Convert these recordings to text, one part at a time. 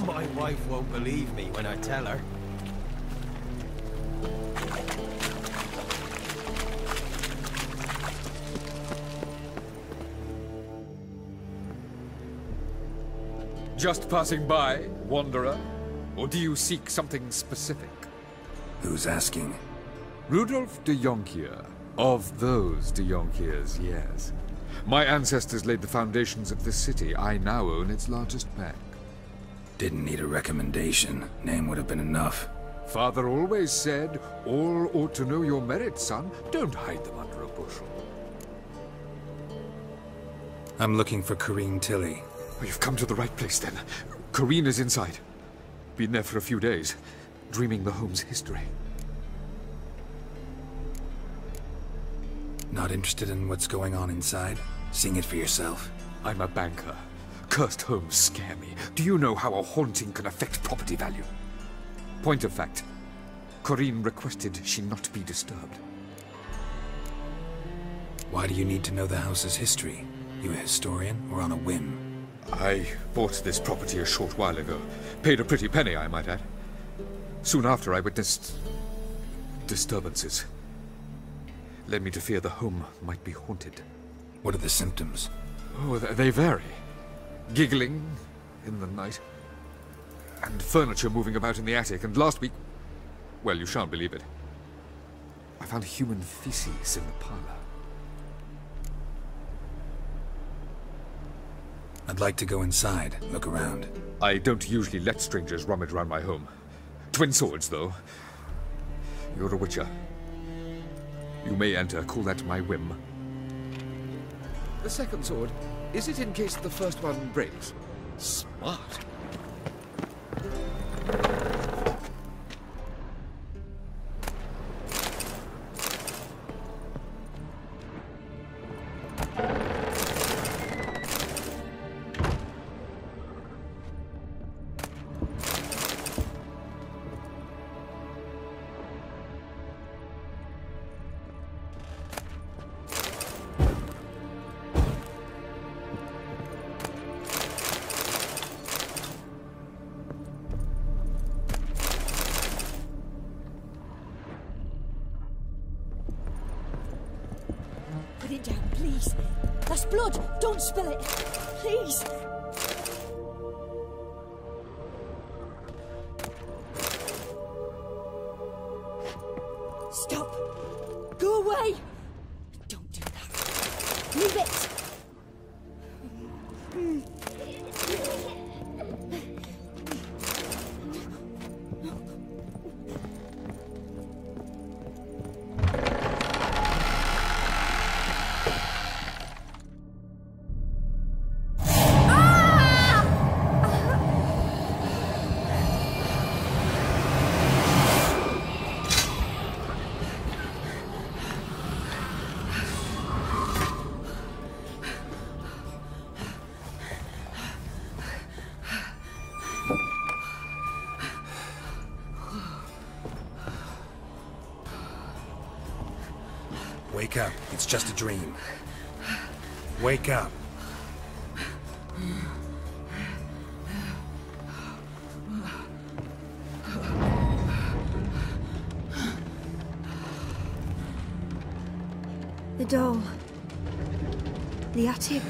My wife won't believe me when I tell her. Just passing by, wanderer? Or do you seek something specific? Who's asking? Rudolf de Jonkier. Of those de Jonkiers, yes. My ancestors laid the foundations of this city. I now own its largest bank. Didn't need a recommendation. Name would have been enough. Father always said, all ought to know your merits, son. Don't hide them under a bushel. I'm looking for Corrine Tilly. Oh, you've come to the right place, then. Corrine is inside. Been there for a few days, dreaming the home's history. Not interested in what's going on inside? Seeing it for yourself? I'm a banker. Cursed homes scare me. Do you know how a haunting can affect property value? Point of fact, Corrine requested she not be disturbed. Why do you need to know the house's history? You a historian, or on a whim? I bought this property a short while ago. Paid a pretty penny, I might add. Soon after, I witnessed disturbances. Led me to fear the home might be haunted. What are the symptoms? Oh, they vary. Giggling in the night, and furniture moving about in the attic, and last week... well, you shan't believe it. I found human feces in the parlor. I'd like to go inside, look around. I don't usually let strangers rummage around my home. Twin swords, though. You're a witcher. You may enter, call that my whim. The second sword, is it in case the first one breaks? Smart. Put it down, please. That's blood. Don't spill it. Please. Stop. Go away. Don't do that. Leave it. Wake up. It's just a dream. Wake up. The doll. The attic.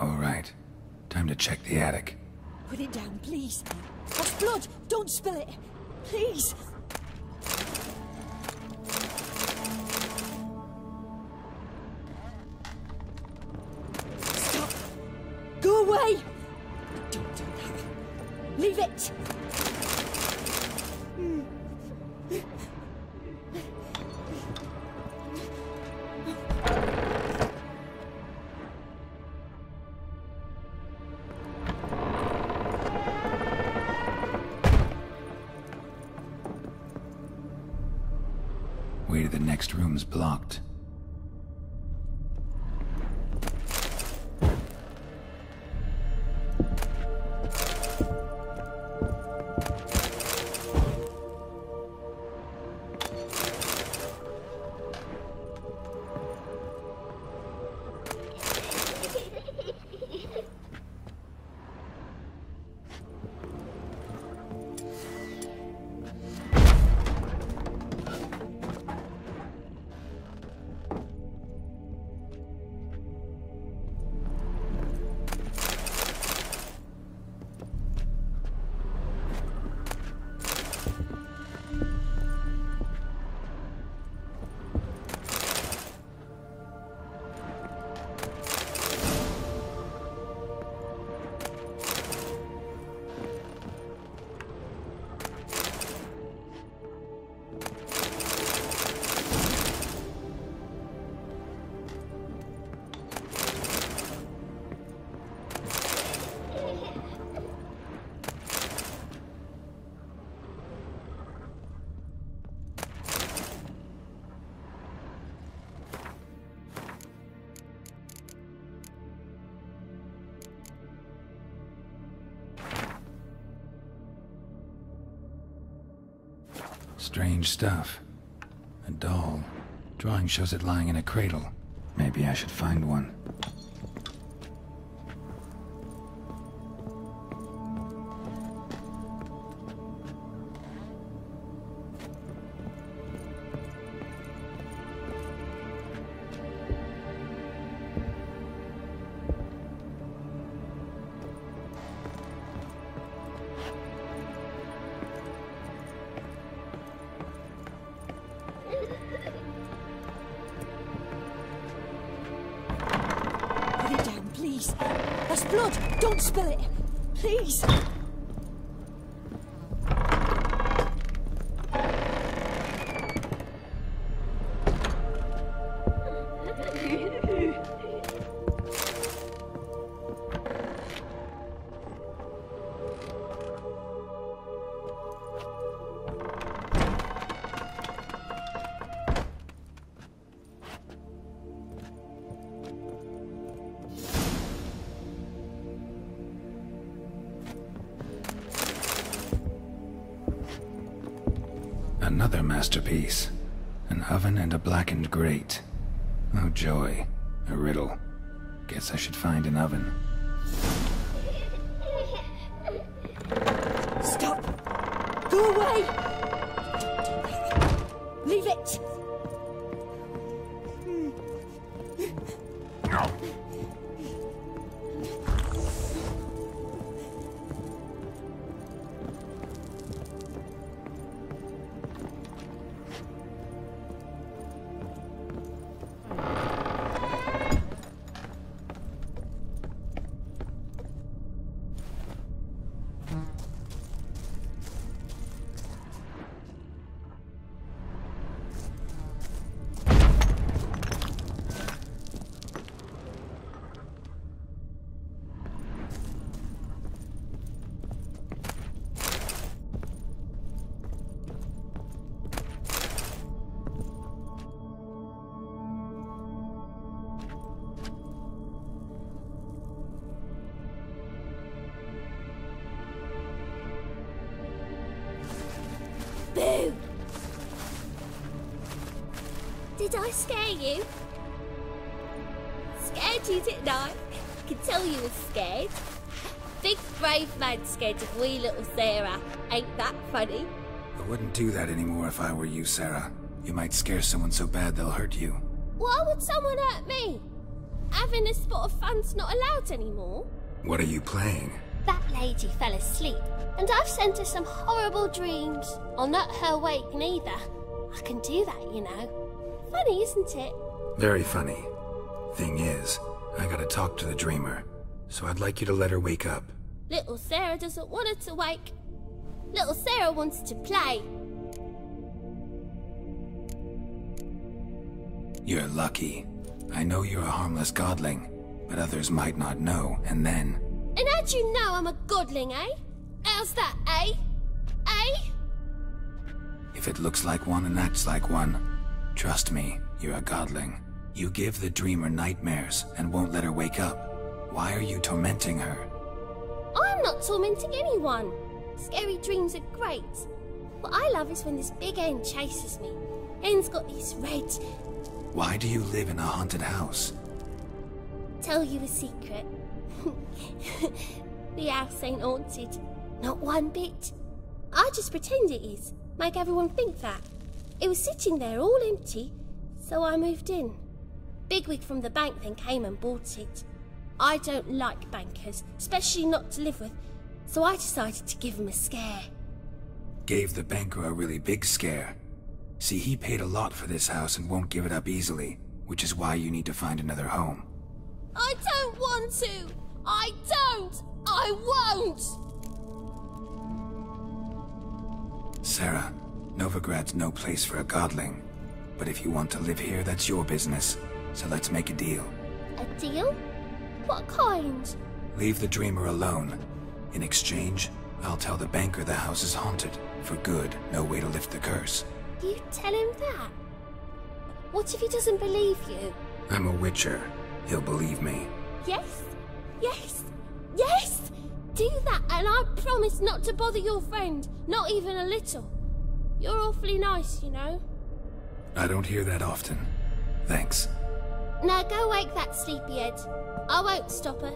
All right. Time to check the attic. Put it down, please. That's blood. Don't spill it. Please. Stop. Go away. Don't do that. Leave it. Way to the next room's blocked. Strange stuff. A doll. Drawing shows it lying in a cradle. Maybe I should find one. Put it down, please. That's blood. Don't spill it. Please. Another masterpiece. An oven and a blackened grate. Oh joy. A riddle. Guess I should find an oven. Stop. Go away. Leave it. Boo! Did I scare you? Scared you, didn't I? I could tell you was scared. Big brave man scared of wee little Sarah. Ain't that funny? I wouldn't do that anymore if I were you, Sarah. You might scare someone so bad they'll hurt you. Why would someone hurt me? Having a spot of fun's not allowed anymore. What are you playing? That lady fell asleep, and I've sent her some horrible dreams. I'll not her wake neither. I can do that, you know. Funny, isn't it? Very funny. Thing is, I gotta talk to the dreamer, so I'd like you to let her wake up. Little Sarah doesn't want her to wake. Little Sarah wants to play. You're lucky. I know you're a harmless godling, but others might not know, and then... And how'd you know I'm a godling, eh? How's that, eh? Eh? If it looks like one and acts like one, trust me, you're a godling. You give the dreamer nightmares and won't let her wake up. Why are you tormenting her? I'm not tormenting anyone. Scary dreams are great. What I love is when this big hen chases me. Hen's got these red... Why do you live in a haunted house? Tell you a secret. The house ain't haunted. Not one bit. I just pretend it is. Make everyone think that. It was sitting there all empty, so I moved in. Bigwig from the bank then came and bought it. I don't like bankers, especially not to live with, so I decided to give him a scare. Gave the banker a really big scare. See, he paid a lot for this house and won't give it up easily, which is why you need to find another home. I don't want to! I don't! I won't! Sarah, Novigrad's no place for a godling. But if you want to live here, that's your business. So let's make a deal. A deal? What kind? Leave the dreamer alone. In exchange, I'll tell the banker the house is haunted. For good, no way to lift the curse. You tell him that? What if he doesn't believe you? I'm a witcher. He'll believe me. Yes, yes, yes! Do that and I promise not to bother your friend, not even a little. You're awfully nice, you know. I don't hear that often. Thanks. Now go wake that sleepyhead. I won't stop her.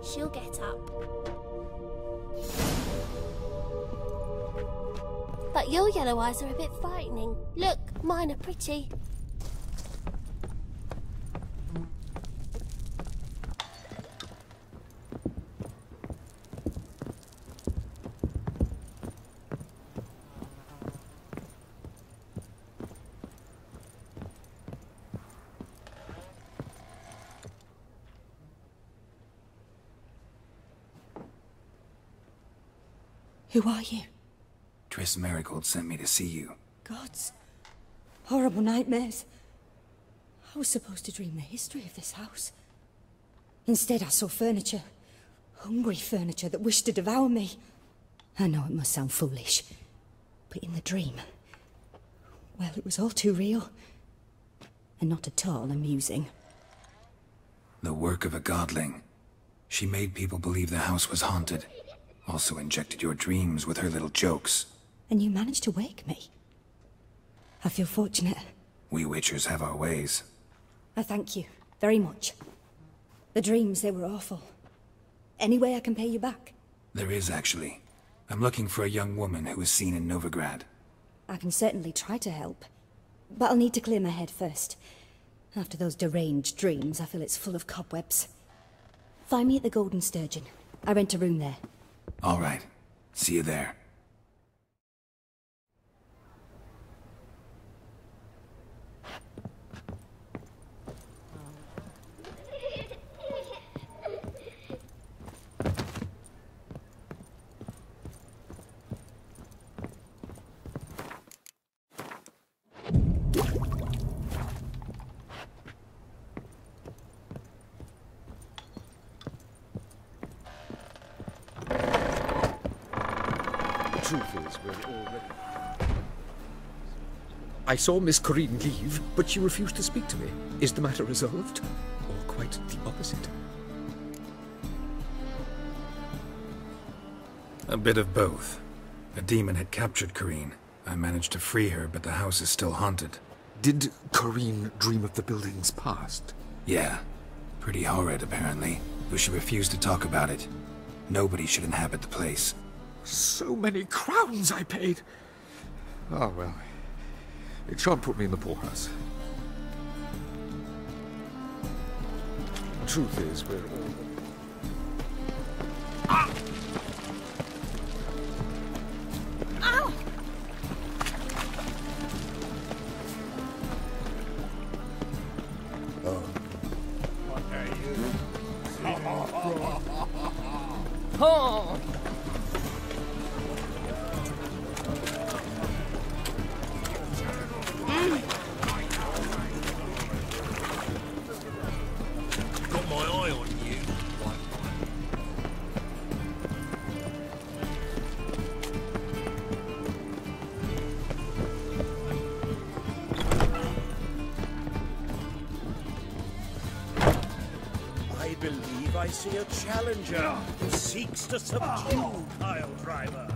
She'll get up. But your yellow eyes are a bit frightening. Look, mine are pretty. Who are you? Triss Marigold sent me to see you. Gods. Horrible nightmares. I was supposed to dream the history of this house. Instead, I saw furniture. Hungry furniture that wished to devour me. I know it must sound foolish, but in the dream, well, it was all too real. And not at all amusing. The work of a godling. She made people believe the house was haunted. Also injected your dreams with her little jokes. And you managed to wake me. I feel fortunate. We Witchers have our ways. I thank you very much. The dreams, they were awful. Any way I can pay you back? There is, actually. I'm looking for a young woman who was seen in Novigard. I can certainly try to help. But I'll need to clear my head first. After those deranged dreams, I feel it's full of cobwebs. Find me at the Golden Sturgeon. I rent a room there. All right. See you there. I saw Miss Corinne leave, but she refused to speak to me. Is the matter resolved? Or quite the opposite? A bit of both. A demon had captured Corinne. I managed to free her, but the house is still haunted. Did Corinne dream of the building's past? Yeah. Pretty horrid, apparently. Though she refused to talk about it. Nobody should inhabit the place. So many crowns I paid! Oh, well. It shan't put me in the poorhouse. The truth is, we're all... Ow! Oh. What are you? Oh! Got my eye on you. I believe I see a challenger who seeks to subdue Pile Driver.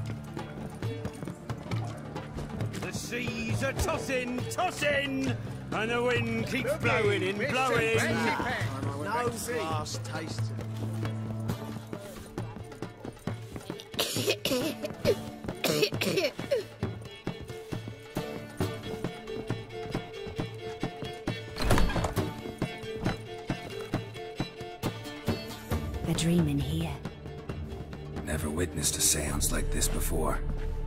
The seas are tossing, tossing, and the wind keeps blowing and blowing. No glass tasting. A dream in here. Never witnessed a seance like this before,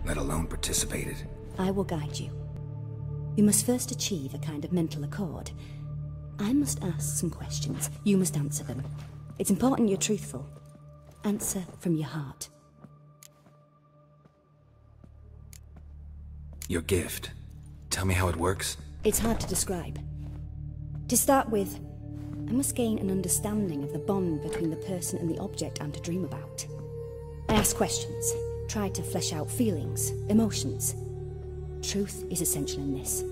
let alone participated. I will guide you. You must first achieve a kind of mental accord. I must ask some questions. You must answer them. It's important you're truthful. Answer from your heart. Your gift. Tell me how it works. It's hard to describe. To start with, I must gain an understanding of the bond between the person and the object I'm to dream about. I ask questions, try to flesh out feelings, emotions. Truth is essential in this,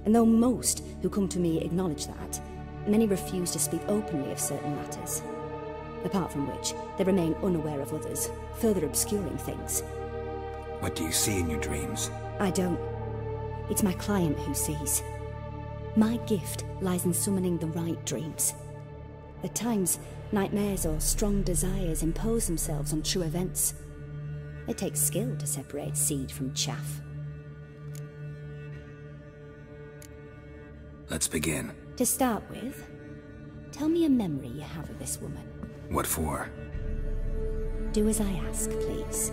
and though most who come to me acknowledge that, many refuse to speak openly of certain matters. Apart from which, they remain unaware of others, further obscuring things. What do you see in your dreams? I don't. It's my client who sees. My gift lies in summoning the right dreams. At times, nightmares or strong desires impose themselves on true events. It takes skill to separate seed from chaff. Let's begin. To start with, tell me a memory you have of this woman. What for? Do as I ask, please.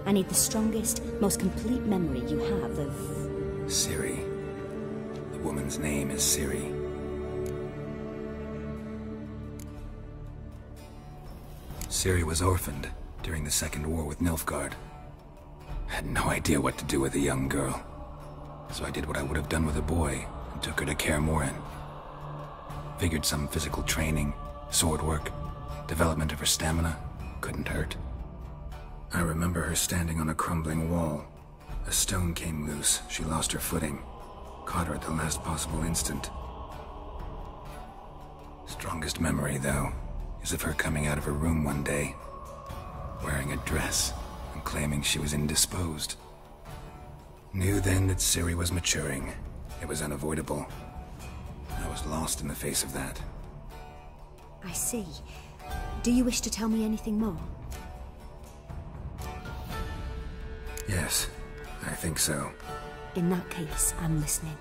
I need the strongest, most complete memory you have of... Ciri. The woman's name is Ciri. Ciri was orphaned during the Second War with Nilfgaard. Had no idea what to do with a young girl. So I did what I would have done with a boy and took her to Kaer Morhen. Figured some physical training, sword work, development of her stamina couldn't hurt. I remember her standing on a crumbling wall. A stone came loose, she lost her footing. Caught her at the last possible instant. Strongest memory, though, is of her coming out of her room one day, wearing a dress and claiming she was indisposed. Knew then that Ciri was maturing. It was unavoidable. I was lost in the face of that. I see. Do you wish to tell me anything more? Yes, I think so. In that case, I'm listening.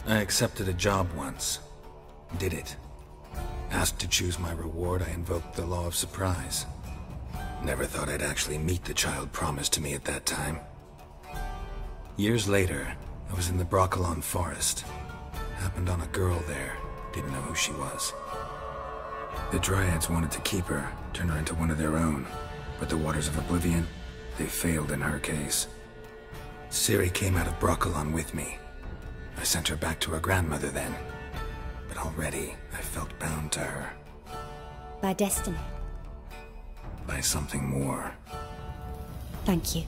I accepted a job once. Did it. Asked to choose my reward, I invoked the law of surprise. Never thought I'd actually meet the child promised to me at that time. Years later, I was in the Broccolon forest. Happened on a girl there. Didn't know who she was. The Dryads wanted to keep her, turn her into one of their own. But the Waters of Oblivion, they failed in her case. Ciri came out of Broccolon with me. I sent her back to her grandmother then. But already, I felt bound to her. By destiny. By something more. Thank you.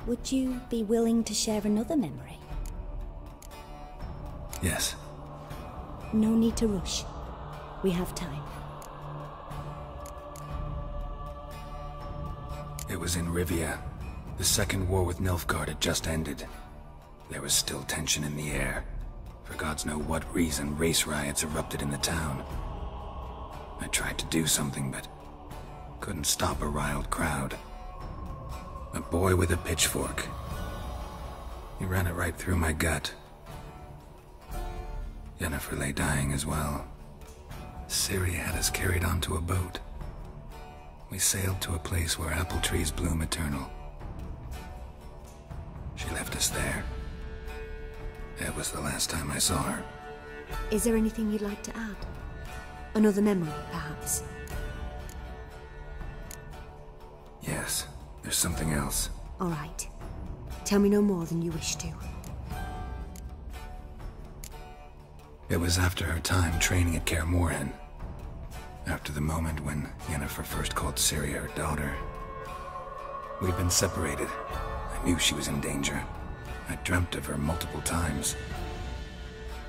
Would you be willing to share another memory? Yes. No need to rush. We have time. It was in Rivia. The Second War with Nilfgaard had just ended. There was still tension in the air. For gods know what reason, race riots erupted in the town. I tried to do something, but couldn't stop a riled crowd. A boy with a pitchfork. He ran it right through my gut. Yennefer lay dying as well. Ciri had us carried onto a boat. We sailed to a place where apple trees bloom eternal. She left us there. That was the last time I saw her. Is there anything you'd like to add? Another memory, perhaps? Yes, there's something else. All right. Tell me no more than you wish to. It was after her time training at Kaer Morhen. After the moment when Yennefer first called Ciri her daughter. We'd been separated. I knew she was in danger. I dreamt of her multiple times.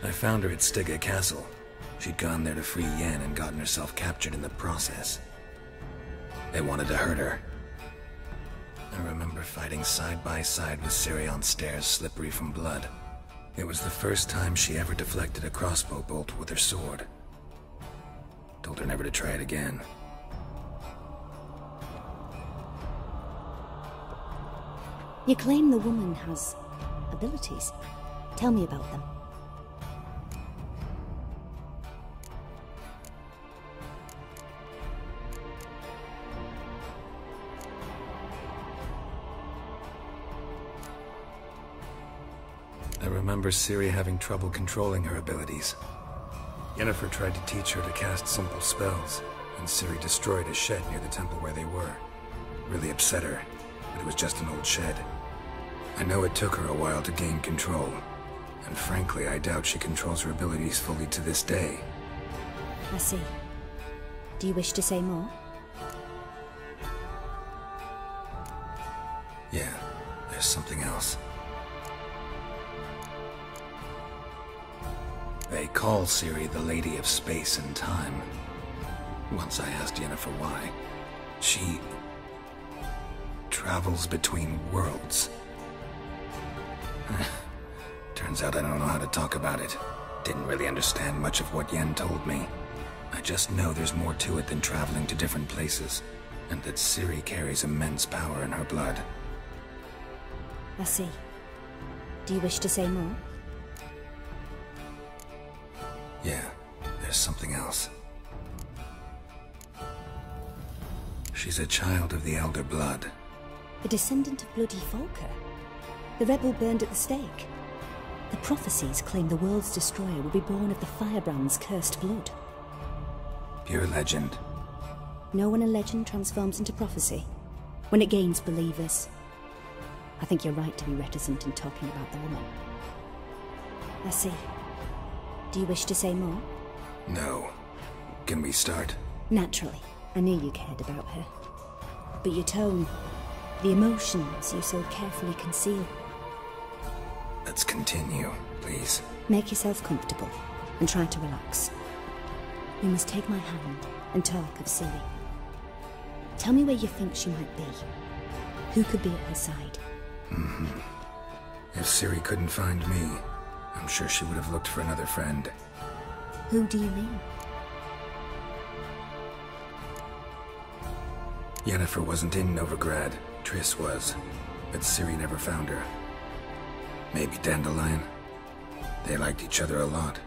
I found her at Stygga Castle. She'd gone there to free Yen and gotten herself captured in the process. They wanted to hurt her. I remember fighting side by side with Ciri on stairs slippery from blood. It was the first time she ever deflected a crossbow bolt with her sword. Told her never to try it again. You claim the woman has abilities. Tell me about them. I remember Ciri having trouble controlling her abilities. Yennefer tried to teach her to cast simple spells, and Ciri destroyed a shed near the temple where they were. Really upset her, but it was just an old shed. I know it took her a while to gain control, and frankly, I doubt she controls her abilities fully to this day. I see. Do you wish to say more? Yeah, there's something else. They call Ciri the Lady of Space and Time. Once I asked Yennefer why. She travels between worlds. Turns out I don't know how to talk about it. Didn't really understand much of what Yen told me. I just know there's more to it than traveling to different places, and that Ciri carries immense power in her blood. I see. Do you wish to say more? Yeah, there's something else. She's a child of the Elder Blood. A descendant of bloody Falker? The rebel burned at the stake? The prophecies claim the world's destroyer will be born of the Firebrand's cursed blood. Pure legend. Know when a legend transforms into prophecy? When it gains believers. I think you're right to be reticent in talking about the woman. I see. Do you wish to say more? No. Can we start? Naturally. I knew you cared about her. But your tone, the emotions you so carefully conceal. Let's continue, please. Make yourself comfortable and try to relax. You must take my hand and talk of Ciri. Tell me where you think she might be. Who could be at her side? If Ciri couldn't find me, I'm sure she would have looked for another friend. Who do you mean? Yennefer wasn't in Novigard. Triss was. But Ciri never found her. Maybe Dandelion. They liked each other a lot.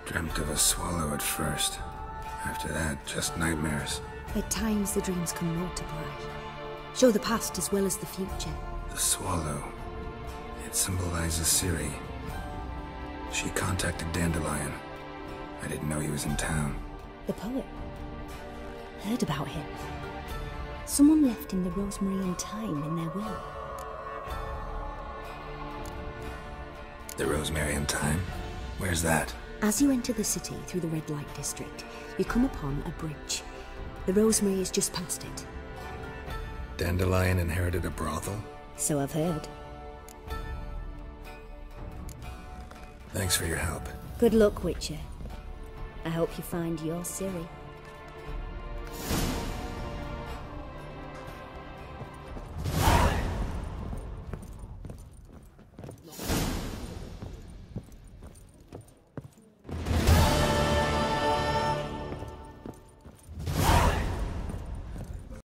Dreamt of a swallow at first. After that, just nightmares. At times the dreams can multiply. Show the past as well as the future. The swallow. It symbolizes Ciri. She contacted Dandelion. I didn't know he was in town. The poet. Heard about him. Someone left him the rosemary and thyme in their will. The rosemary and thyme? Where's that? As you enter the city through the red light district, you come upon a bridge. The rosemary is just past it. Dandelion inherited a brothel? So I've heard. Thanks for your help. Good luck, Witcher. I hope you find your Ciri.